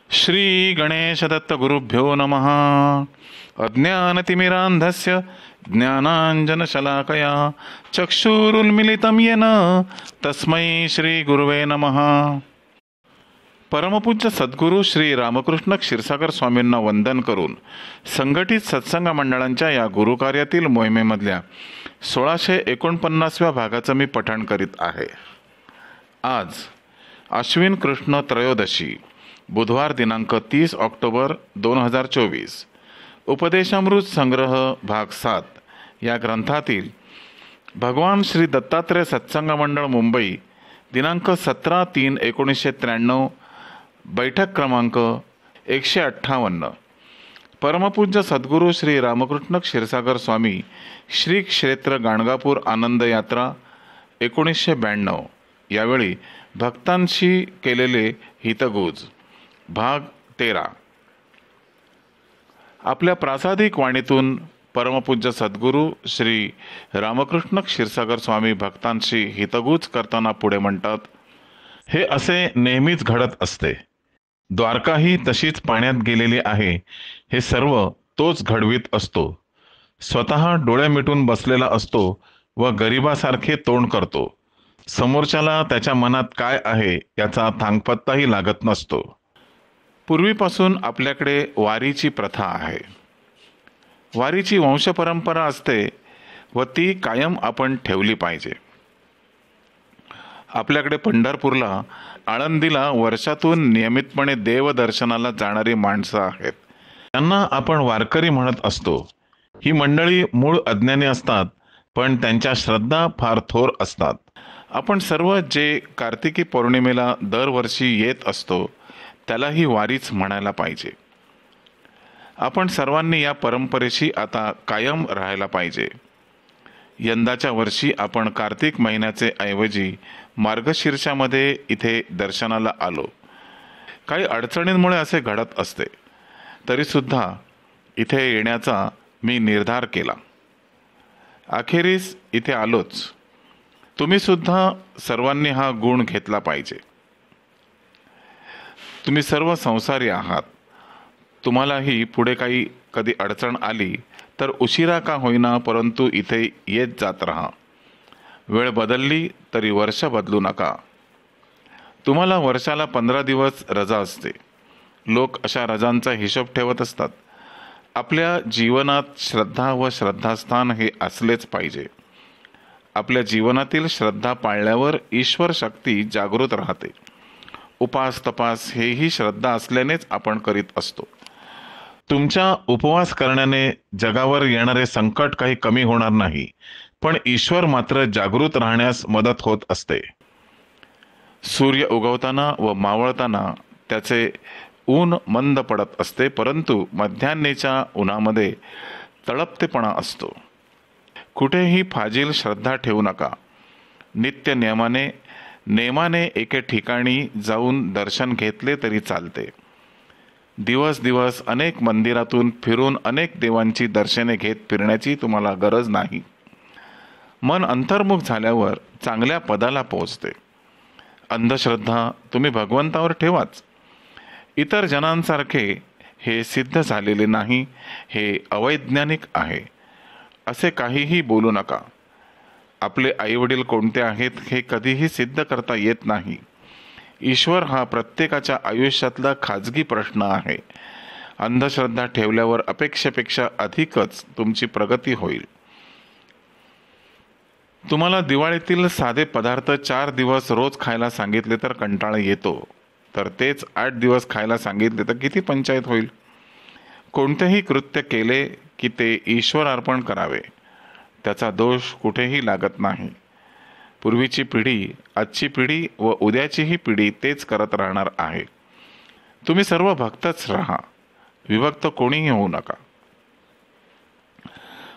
श्री गणेशदत्त गुरुभ्यो नमः। अज्ञानतिमिरान्धस्य ज्ञानाञ्जनशलाकया चक्षुरुन्मिलितं येन तस्मै श्री गुरुवे नमः। परमपूज्य सद्गुरू श्री रामकृष्ण क्षीरसागर स्वामींना वंदन करून संघटित सत्संग मंडळांच्या या गुरुकार्यातील मोहिमेमधल्या 1649व्या भागाचं मी पठण करीत आहे। आज अश्विन कृष्ण त्रयोदशी, बुधवार दिनांक 30 ऑक्टोबर 2024, उपदेशामृत संग्रह भाग 7 या ग्रंथातील भगवान श्री दत्तात्रय सत्संग मंडळ मुंबई दिनांक 17/3/1993, बैठक क्रमांक 158, परमपूज्य सद्गुरू श्री रामकृष्ण क्षीरसागर स्वामी श्री क्षेत्र गाणगापूर आनंद यात्रा 1992 यावेळी भक्तांशी केलेले हितगुज भाग 13। आपल्या प्रासादिक वाणीतून परमपूज्य सद्गुरू श्री रामकृष्ण क्षीरसागर स्वामी भक्तांशी हितगुज करताना पुढे म्हणतात, हे असे नेहमीच घडत असते। द्वारकाही तशीच पाण्यात गेलेली आहे। हे सर्व तोच घडवीत असतो। स्वतः डोळे मिटून बसलेला असतो व गरिबासारखे तोंड करतो। समोरच्याला त्याच्या मनात काय आहे याचा थांगपत्ताही लागत नसतो। पूर्वीपासून आपल्याकडे वारीची प्रथा आहे। वारीची वंशपरंपरा असते व ती कायम आपण ठेवली पाहिजे। आपल्याकडे पंढरपूरला, आळंदीला वर्षातून नियमितपणे देवदर्शनाला जाणारी माणसं आहेत। त्यांना आपण वारकरी म्हणत असतो। ही मंडळी मूळ अज्ञानी असतात, पण त्यांच्या श्रद्धा फार थोर असतात। आपण सर्व जे कार्तिकी पौर्णिमेला दरवर्षी येत असतो त्यालाही वारीच म्हणायला पाहिजे। आपण सर्वांनी या परंपरेशी आता कायम राहायला पाहिजे। यंदाच्या वर्षी आपण कार्तिक महिन्याचे ऐवजी मार्गशीर्षामध्ये इथे दर्शनाला आलो। काही अडचणींमुळे असे घडत असते, तरीसुद्धा इथे येण्याचा मी निर्धार केला। अखेरीस इथे आलोच। तुम्ही सुद्धा सर्वांनी हा गुण घेतला पाहिजे। तुम्ही सर्व संसारी आहात। तुम्हालाही पुढे कधी अडचण आली तर उशिरा का होईना परंतु इथे येत जात राहा। वेळ बदलली तरी वर्ष बदलू नका। तुम्हाला वर्षाला 15 दिवस रजा असते। लोक अशा रजांचा हिशोब ठेवत असतात। आपल्या जीवनात श्रद्धा व श्रद्धास्थान हे असलेच पाहिजे। आपल्या जीवनातील श्रद्धा पाळल्यावर ईश्वर शक्ती जागृत राहते। उपास तपास हेही श्रद्धा असल्यानेच आपण करीत असतो। तुमच्या उपवास करण्याने जगावर येणारे संकट काही कमी होणार नाही, पण ईश्वर मात्र जागृत राहण्यास मदत होत असते। सूर्य उगवताना व मावळताना त्याचे ऊन मंद पडत असते, परंतु मध्यान्हेच्या उन्हामध्ये तळपतेपणा असतो। कुठेही फाजील श्रद्धा ठेवू नका। नित्य नेमाने एके ठिकाणी जाऊन दर्शन घेतले तरी चालते। दिवस दिवस अनेक मंदिरातून फिरून अनेक देवांची दर्शने घेत फिरण्याची तुम्हाला गरज नाही। मन अंतर्मुख झाल्यावर चांगल्या पदाला पोहोचते। अंधश्रद्धा तुम्ही भगवंतावर ठेवाच। इतर जनांसारखे हे सिद्ध झालेले नाही, हे अवैज्ञानिक आहे असे काहीही बोलू नका। आपले आईवडील कोणते आहेत हे कधीही सिद्ध करता येत नाही। ईश्वर हा प्रत्येकाच्या आयुष्यातला खाजगी प्रश्न आहे। अंधश्रद्धा ठेवल्यावर अपेक्षेपेक्षा अधिकच तुमची प्रगती होईल। तुम्हाला दिवाळीतील साधे पदार्थ 4 दिवस रोज खायला सांगितले तर कंटाळा येतो, तर तेच 8 दिवस खायला सांगितले तर किती पंचायत होईल। कोणतेही कृत्य केले की ते ईश्वर अर्पण करावे, त्याचा दोष कुठेही लागत नाही। पूर्वीची पिढी, आजची पिढी व उद्याचीही पिढी तेच करत राहणार आहे। तुम्ही सर्व भक्तच राहा, विभक्त कोणीही होऊ नका।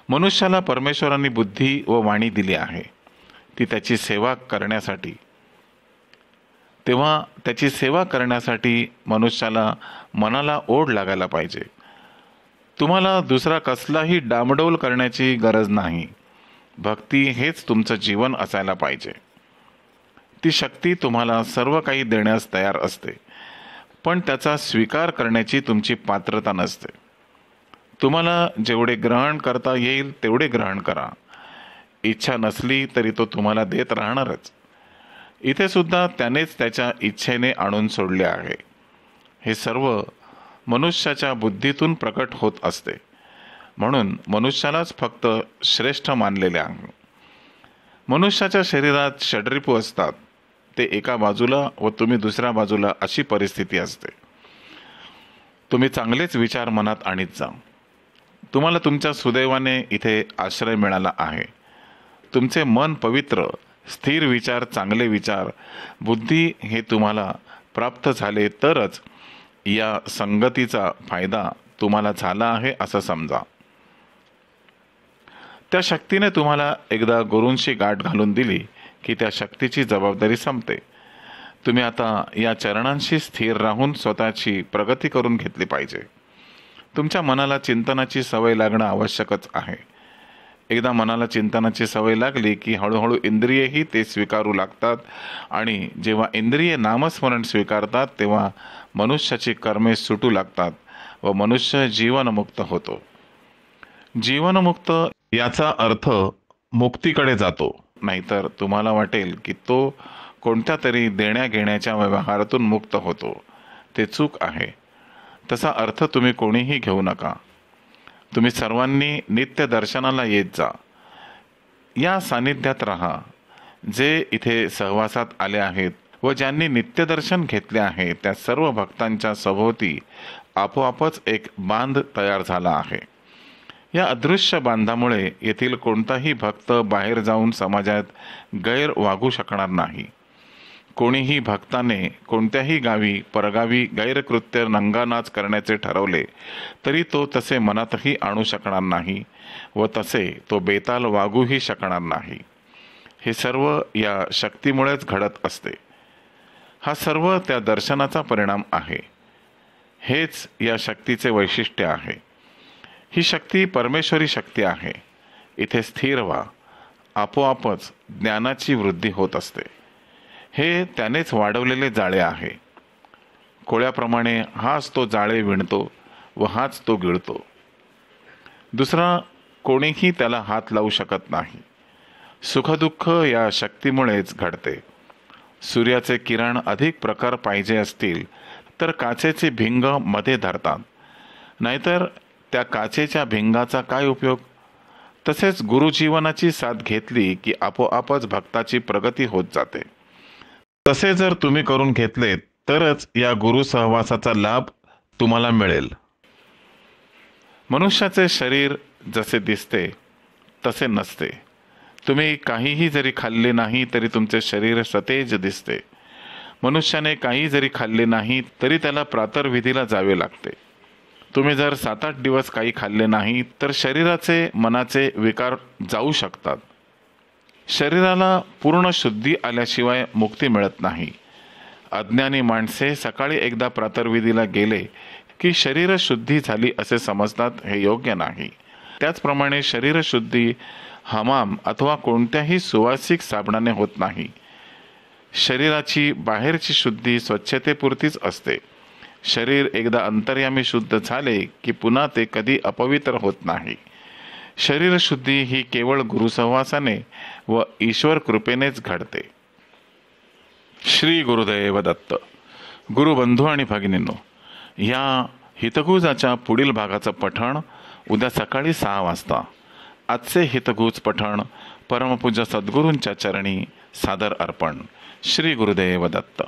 मनुष्याला परमेश्वरांनी बुद्धी व वाणी दिली आहे, ती त्याची सेवा करण्यासाठी। तेव्हा त्याची सेवा करण्यासाठी मनुष्याला मनाला ओढ लागायला पाहिजे। तुम्हाला दुसरा कसलाही डामडौल करण्याची गरज नाही। भक्ती हेच तुमचं जीवन असायला पाहिजे। ती शक्ती तुम्हाला सर्व काही देण्यास तयार असते। पण त्याचा स्वीकार करण्याची तुमची पात्रता नसते. तुम्हाला जेवढे ग्रहण करता येईल तेवढे ग्रहण करा. इच्छा नसली तरी तो तुम्हाला देत राहणारच. इथे सुद्धा त्यानेच त्याच्या इच्छेने आणून सोडले आहे. हे सर्व मनुष्याच्या बुद्धीतून प्रकट होत असते. म्हणून मनुष्यालाच फक्त श्रेष्ठ मानलेले आहे. मनुष्याच्या शरीरात षड्रिपू असतात. ते एका बाजूला व तुम्ही दुसऱ्या बाजूला अशी परिस्थिती असते. तुम्ही चांगलेच विचार मनात आणीत जा. तुम्हाला तुमच्या सुदैवाने इथे आश्रय मिळाला आहे. तुमचे मन पवित्र, स्थिर विचार, चांगले विचार, बुद्धी हे तुम्हाला प्राप्त झाले तरच या संगतीचा फायदा तुम्हाला झाला आहे असं समजा. त्या शक्तीने तुम्हाला एकदा गुरूंशी गाठ घालून दिली की त्या शक्तीची जबाबदारी संपते. तुम्ही आता या चरणांशी स्थिर राहून स्वतःची प्रगती करून घेतली पाहिजे. तुमच्या मनाला चिंतनाची सवय लागणं आवश्यकच आहे. एकदा मनाला चिंतनाची सवय लागली की हळूहळू इंद्रियेही ते स्वीकारू लागतात आणि जेव्हा इंद्रिये नामस्मरण स्वीकारतात तेव्हा मनुष्याची कर्मे सुटू लागतात व मनुष्य जीवनमुक्त होतो. जीवनमुक्त याचा अर्थ मुक्तीकडे जातो. नाहीतर तुम्हाला वाटेल की तो कोणत्या तरी देण्या घेण्याच्या व्यवहारातून मुक्त होतो. ते चूक आहे. तसा अर्थ तुम्ही कोणीही घेऊ नका. तुम्ही सर्वांनी नित्य दर्शनाला येत जा. या सानिध्यात राहा. जे इथे सहवासात आले आहेत व ज्यांनी नित्यदर्शन घेतले आहे त्या सर्व भक्तांच्या सभोवती आपोआपच एक बांध तयार झाला आहे. या अदृश्य बांधामुळे येथील कोणताही भक्त बाहेर जाऊन समाजात गैर वागू शकणार नाही. कोणीही भक्ताने कोणत्याही गावी परगावी गैरकृत्य नंगानाच करण्याचे ठरवले तरी तो तसे मनातही आणू शकणार नाही व तसे तो बेताल वागूही शकणार नाही. हे सर्व या शक्तीमुळेच घडत असते. हा सर्व त्या दर्शनाचा परिणाम आहे. हेच या शक्तीचे वैशिष्ट्य आहे. ही शक्ती परमेश्वरी शक्ती आहे. इथे स्थिर व्हा. आपोआपच ज्ञानाची वृद्धी होत असते. हे त्यानेच वाढवलेले जाळे आहे. कोळ्याप्रमाणे हाच तो जाळे विणतो व हाच तो गिळतो. दुसरा कोणीही त्याला हात लावू शकत नाही. सुखदुःख या शक्तीमुळेच घडते. सूर्याचे किरण अधिक प्रखर पाहिजे असतील तर काचेचे भिंग मध्ये धरतात. नाहीतर त्या काचेच्या भिंगाचा काय उपयोग. तसेच गुरुजीवनाची साथ घेतली की आपोआपच भक्ताची प्रगती होत जाते. तसे जर तुम्ही करून घेतले तरच या गुरु सहवासाचा लाभ तुम्हाला मिळेल. मनुष्याचे शरीर जसे दिसते तसे नसते. तुम्ही काहीही जरी खाल्ले नाही तरी तुमचे शरीर सतेज दिसते. मनुष्याने काही जरी खाल्ले नाही तरी त्याला प्रातर्विधीला जावे लागते. तुम्ही जर 7-8 दिवस काही खाल्ले नाही तर शरीराचे मनाचे विकार जाऊ शकतात. शरीराला पूर्ण शुद्धी आल्याशिवाय मुक्ती मिळत नाही. अज्ञानी माणसे सकाळी एकदा प्रातर्विधीला गेले की शरीरशुद्धी झाली असे समजतात. हे योग्य नाही. त्याचप्रमाणे शरीरशुद्धी हमाम अथवा कोणत्याही सुवासिक साबणाने होत नाही. शरीराची बाहेरची शुद्धी स्वच्छतेपुरतीच असते. शरीर एकदा अंतर्यामी शुद्ध झाले की पुन्हा ते कधी अपवित्र होत नाही. शरीरशुद्धी ही केवळ गुरुसहवासाने व ईश्वर कृपेनेच घडते. श्री गुरुदेव दत्त. गुरुबंधू आणि भगिनींनो, या हितगुजाच्या पुढील भागाचं पठण उद्या सकाळी 6 वाजता. आजचे हितगुज पठण परमपूज्य सद्गुरूंच्या चरणी सादर अर्पण. श्री गुरुदेव दत्त.